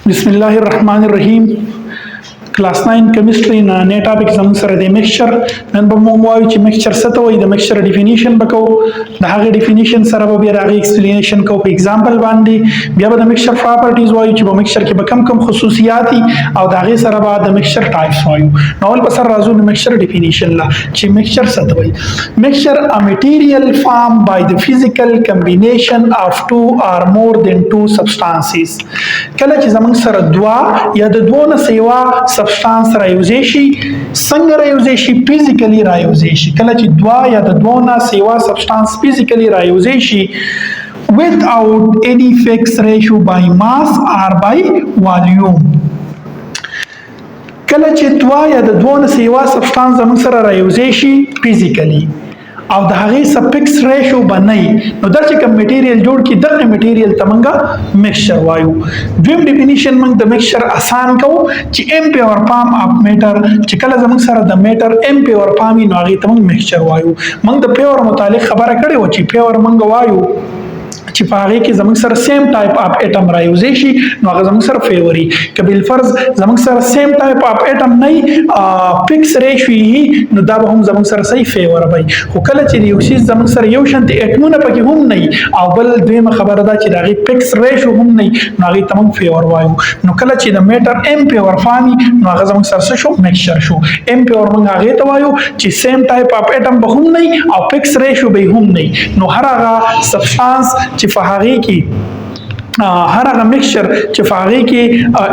بسم الله الرحمن الرحیم. کلاس 9 کیمستري نه نه ټاپک زموږ سره د میکسچر نن به موږ وایو چې میکسچر څه ته وایي. د میکسچر ډیفینیشن به کوو، د هغې ډیفینیشن سره به بیا د هغې ایکسپلینیشن کوو په اگزامپل باندې. بیا به د میکسچر پراپرټیز وایو چې په میکسچر کې به کم خصوصیات دي او د هغې سره به د میکسچر ټایپس وایو. نو اول به سر راځو د میکسچر ډیفینیشن له چې میکسچر څه ته وایي. میکسچر ا میټیریل فارم بای د فزیکل کمبینیشن اف ټو اور مور دین ټو سبسټانسز. کله چې زموږ سره دوا یا د دوه نه سیوا سبسټانس رايوځي شي، څنګه رايوځي شي؟ فزیکلی رايوځي شي. کله چې دوا یا د دوه نه سیوا سبسټانس فزیکلی رايوځي شي without any fixed ratio by mass or by volume. کله چې دوا یا د دوه نه سیوا سبسټانس زموږ سره رايوځي شي فزیکلی او د هغې سپکس ریشو بنئ، نو دا چې کوم میټیریل جوړ کی دغه میټیریل ته موږ میکسچر وایو. دویم ډیفینیشن موږ د میکسچر آسان کوو چې ام پیور فارم اف میټر، چې کله زموږ سره د میټر ام پیور فارم نو هغې ته موږ میکسچر وایو. موږ د پیور متعلق خبره کړې وه چې پیور موږ وایو چې په هغې کې زموږ سره سیم ټایپ اف اټم رايوځي شي نو هغه زموږ سره فیوري. که بالفرض زموږ سره سیم ټایپ اف اټم نه فکس ریشو وي نو دا به هم زموږ سره صحیح فیور وي. خو کله چې یو شی زموږ سره یو شانتي اټمونه پکې هم نه او بل دویمه خبره ده چې د هغې فکس ریشو هم نه نو هغې ته موږ فیور وایو. نو کله چې د میټر ام پیور فارم نو هغه زموږ سره څه شو؟ میکسچر شو. ام پیور موږ هغې ته وایو چې سیم ټایپ اف اټم به هم نه او فکس ریشو به هم نه. نو هر هغه سبسټانس چې په هغې کې هر هغه میکسچر چې په هغې کې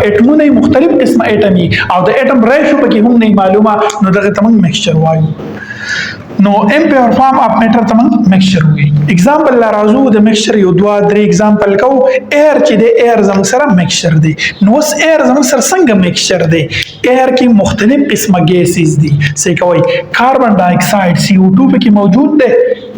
اټمونه مختلف قسمه اټمي او د اټم ریشو پکې هم نه معلومه نو دغه ته موږ میکسچر وایو. نو ام پیور فارم اف میټر ته موږ میکسچر وایو. اگزامپل لا راځو د میکسچر یو دوه درې اگزامپل کوو. ایر چې دی ایر زموږ سره میکسچر دی. نو اوس ایر زموږ سره څنګه میکسچر دی؟ ایر کې مختلف قسمه ګیسز دي. څه کوي؟ کاربن ډای اکساید CO2 پکې موجود دی.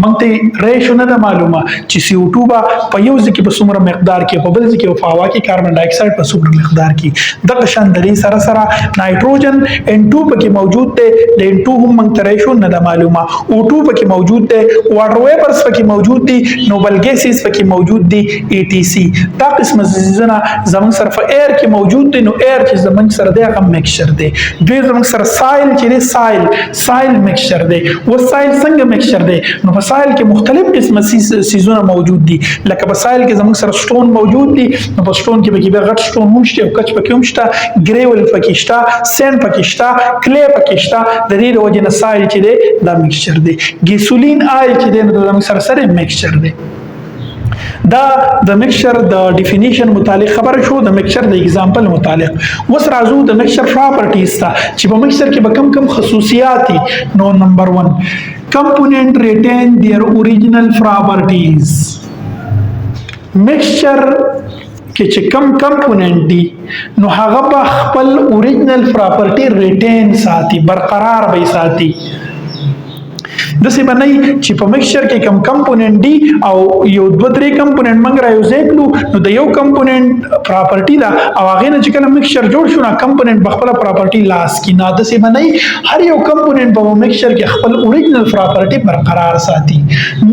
موږ ته ریشو نه ده معلومه چې CO2 به په یو ځای کې په څومره مقدار کې، په بل ځای کې په هوا کې کاربن ډای اکساید په څومره مقدار کې. دغه شان د دې سره سره نایټروجن N2 پکې موجود دی. د N2 هم موږ ته ریشو نه ده معلومه. O2 پکې موجود دی. واټر ویپرز پکې موجود دي. نوبل ګیسز پکې موجود دي. ATC دا قسمه څیزونه زموږ سره په ایر کې موجود دي. نو ایر چې زموږ سره دی هغه میکسچر دی. دوی زموږ سره سایل چې دی سایل میکسچر دی. و سایل څنګه میکسچر دی؟ نو په سایل کې مختلف قسمه سیزونه موجود دي. لکه په سایل کې زموږ سره سټون موجود دي. نو په سټون کې پکې بیا غټ سټون هم شته او کچ پکې هم شته، ګریول پکې شته، سینډ پکې شته، کلی پکې شته. د دې د وجې نه سایل چې دی دا میکسچر دی. ګیسولین آیل چې دی نو زموږ سره میکسچر دی. دا د میکسچر د ډیفینیشن متعلق خبره شو، د میکسچر د اگزامپل متعلق. اوس راځو د میکسچر پراپرټیز ته چې په میکسچر کې به کم خصوصیات دي. نو نمبر 1 component retain their original properties. mixture کې چې کم کمپوننت دي نو هغه به خپل اوریجنل پراپرټي ریټین ساتي، برقرار به ساتي. داسې به نه چې په میکسچر کې کم کمپوننت دي او یو دوه درې کمپوننت موږ رايوځای کړو نو د یو کمپوننت پراپرټي ده او هغې نه چې کله میکسچر جوړ شو نو کمپوننت به خپله پراپرټي لاس کړي. نه داسې به نه، هر یو کمپوننت به په میکسچر کې خپل اوریجنل پراپرټي برقرار ساتي.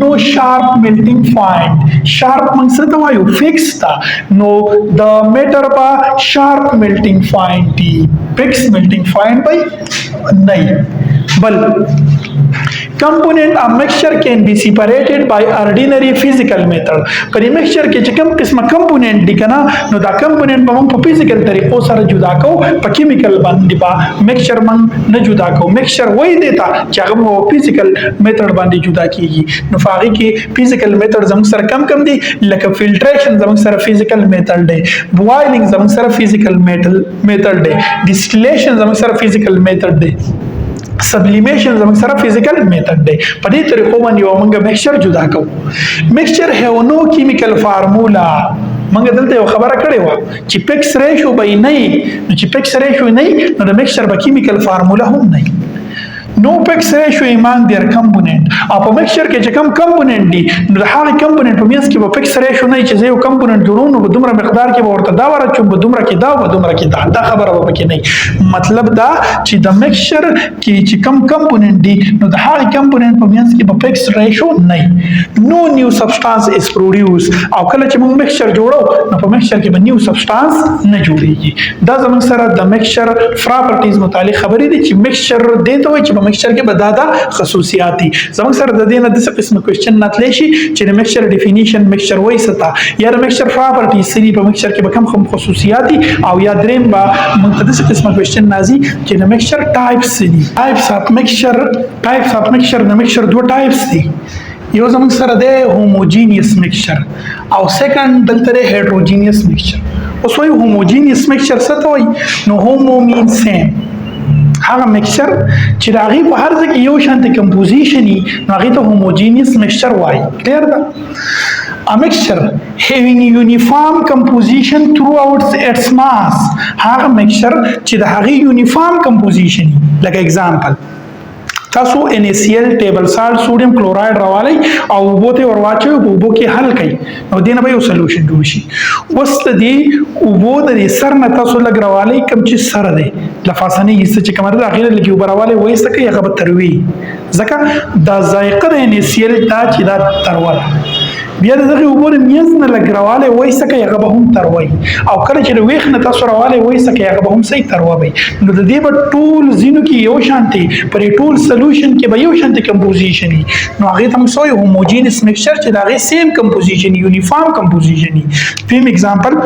نو شارپ میلټینګ پوینټ، شارپ موږ څه ته وایو؟ فکس ته. نو د میټر به شارپ میلټینګ پوینټ دي، فکس میلټینګ پوینټ به نه. بل component of mixture can be separated by ordinary physical method. پر mixture کې چې کوم قسمه component دي کنه نو دا component به موږ په فزیکل طریقو سره جدا کوو، په کیمیکل باندې به mixture موږ نه جدا کوو. mixture وایي دی ته چې هغه په فزیکل میتھډ باندې جدا کیږي. نو په هغې کې فزیکل میتھډ زموږ سره کم دي، لکه فلټریشن زموږ سره فزیکل میتھډ دی، بوایلینګ زموږ سره فزیکل میتھډ دی، ډیسټیلیشن زموږ سره فزیکل میتھډ دی، سبلیمیشن زموږ سره فزیکل میتھډ دی. په دې طریقو باندې یو موږ میکسچر جدا کوو. میکسچر هیو نو کیمیکل فارمولا. موږ دلته یو خبره کړې وه چې فکس ریشو به یې نه وي. نو چې فکس ریشو نه وي نو د میکسچر به کیمیکل فارمولا هم نه وي. نو پکس ریشو ایمان دیر کمپوننت او په میکسچر کې چې کم کمپوننت دي نو د هغه کمپوننت په منځ کې به پکس ریشو نه چې یو کمپوننت جوړو نو دومره مقدار کې به ورته دا ورچو به دومره کې دا به دومره کې دا خبره به پکې نه مطلب دا چې د میکسچر کې چې کم کمپوننت دي نو د هغه کمپوننت په منځ کې به پکس ریشو نه نو نیو سبسټانس از پروډوس او کله چې موږ میکسچر جوړو نو په میکسچر کې به نیو سبسټانس نه جوړیږي دا زموږ سره د میکسچر پراپرټیز متعلق خبرې دي چې میکسچر دې ته وایي چې په میکسچر کې به دا خصوصیات دي زموږ سره د دې نه د قسم کوېسچن ناتلی شي چې د میکسچر ډیفینیشن میکسچر وایي څه یا د میکسچر پراپرټیز څه دي په میکسچر کې به کوم خصوصیات دي او یا دریم به موږ ته د قسم کوېسچن راځي چې د میکسچر ټایپس څه دي ټایپس اف میکسچر د میکسچر دوه ټایپس دي یو زموږ سره د هوموجینیس میکسچر او سیکنډ دلته د هیټروجینیس میکسچر اوس وایي هوموجینیس میکسچر څه ته وایي نو هومو مین سیم هغه میکسچر چې د هغې په هر ځای کې یو شانتې کمپوزیشن وي نو هغې ته هوموجینیس میکسچر وایي کلیر ده A mixture having uniform composition throughout its mass هغه میکسچر چې د هغې یونیفارم کمپوزیشن وي لکه اگزامپل تاسو NaCl ټیبل سالټ سوډیم کلوراید راوالی او اوبو ته ورواچوئ په اوبو کې حل کړئ نو دې نه به یو سلوشن جوړ شي اوس د دې اوبو د دې سر نه تاسو لږ راوالی کوم چې سر دی لفاسنۍ حصه چې کومه ده د هغې نه لږ اوبه راوالی وایسته کوي هغه به تروي ځکه دا ذایقه د NaCl دا چې دا تروه ده بیا د دغې اوبو د منځ نه لږ راوالی وایسته کوي هغه به هم تروی او کله چې د ویښ نه تاسو راوالی وایسته کوي هغه به هم صحیح تروه وي نو د دې به ټول ځینو کې یو شانتې پر ټول سلوشن کې به یو شانتې کمپوزیشن وي نو هغې ته موږ څه وایو هوموجینس میکسچر چې د هغې سیم کمپوزیشن یونیفارم کمپوزیشن وي دویم اگزامپل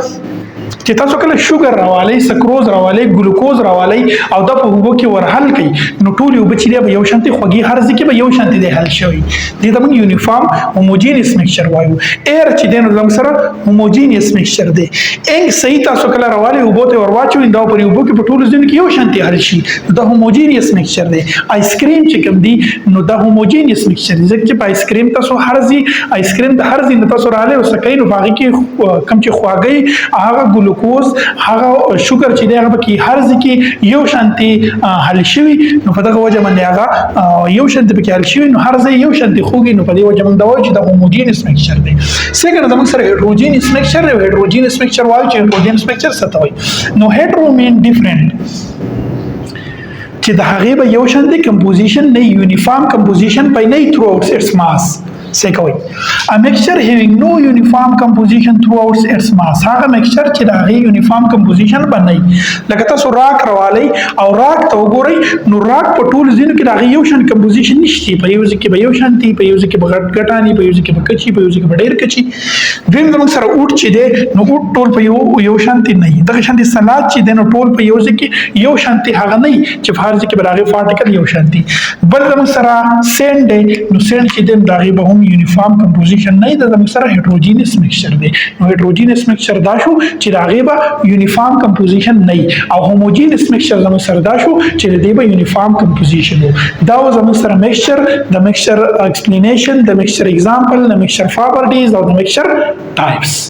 چې تاسو کله شوګر راوالی سکروز راوالی ګلوکوز راوالی او دا په اوبو کې ورحل کړئ نو ټولې اوبه چې دی به یو شانتې خوږې هر ځای کې به یو شانتې دی حل شوی دې ته موږ یونیفارم هوموجینس میکسچر وایو ایر چې دی نو زموږ سره هوموجینس میکسچر دی انک صحیح تاسو کله راوالی اوبو ته ورواچوئ دا په اوبو کې په ټولو ځایونو کې یو شانتې حل شي دا هوموجینس میکسچر دی آیسکریم چې کوم دی نو دا هوموجینس میکسچر دی ځکه چې په آیسکریم تاسو هر ځای آیسکریم د هر ځای نه تاسو راوالی او سکئ نو په هغې کې کوم چې خواږی هغه ګلوکوز هغه شوګر چې دی هغه پکې هر ځای کې یو شانتې حل شوي نو په دغه وجه باندې هغه یو شانتې پکې حل شوي نو هر ځای یو شانتې خوږي نو په دې وجه باندې وایو چې دا هوموجینس میکسچر دی سیکنډ زموږ سره هیټروجینس میکسچر دی هیټروجینس میکسچر وایو چې هیټروجینس میکسچر څه ته وایي نو هیټرو مین ډیفرنٹ چې د هغې به یو شانتې کمپوزیشن نه یونیفارم کمپوزیشن پای نه تھرو آؤٹ اټس ماس سیکوي a mixture having no uniform composition throughout its mass هغه mixture چې د هغې یونیفارم کمپوزیشن به نه وي لکه تاسو راک راوالی او راک ته وګورئ نو راک په ټولو ځینو کې د هغې یو شان کمپوزیشن نشته په یو ځای کې به یو شانتي په یو ځای کې به ګټاني په یو ځای کې به کچي په یو ځای کې به ډېر کچي دویم زموږ سره اوټ چې دی نو اوټ ټول په یو شانتي نه وي دغه شانتي سلاد چې دی نو ټول په یو ځای کې یو شانتي هغه نه وي چې په هر ځای کې به د هغې پارټیکل یو شانتي بل زموږ سره سینډ دی نو سینډ چې دی د هغې به هم یونیفارم کمپوزیشن نه د زموږ سره هیټروجینس میکسچر دی نو هیټروجینس میکسچر دا شو چې د هغې به یونیفارم کمپوزیشن نه وي او هوموجینس میکسچر زموږ سره دا شو چې د دې به یونیفارم کمپوزیشن و دا و زموږ سره میکسچر د میکسچر ایکسپلینیشن د میکسچر اگزامپل د میکسچر پراپرټیز او د میکسچر ټایپس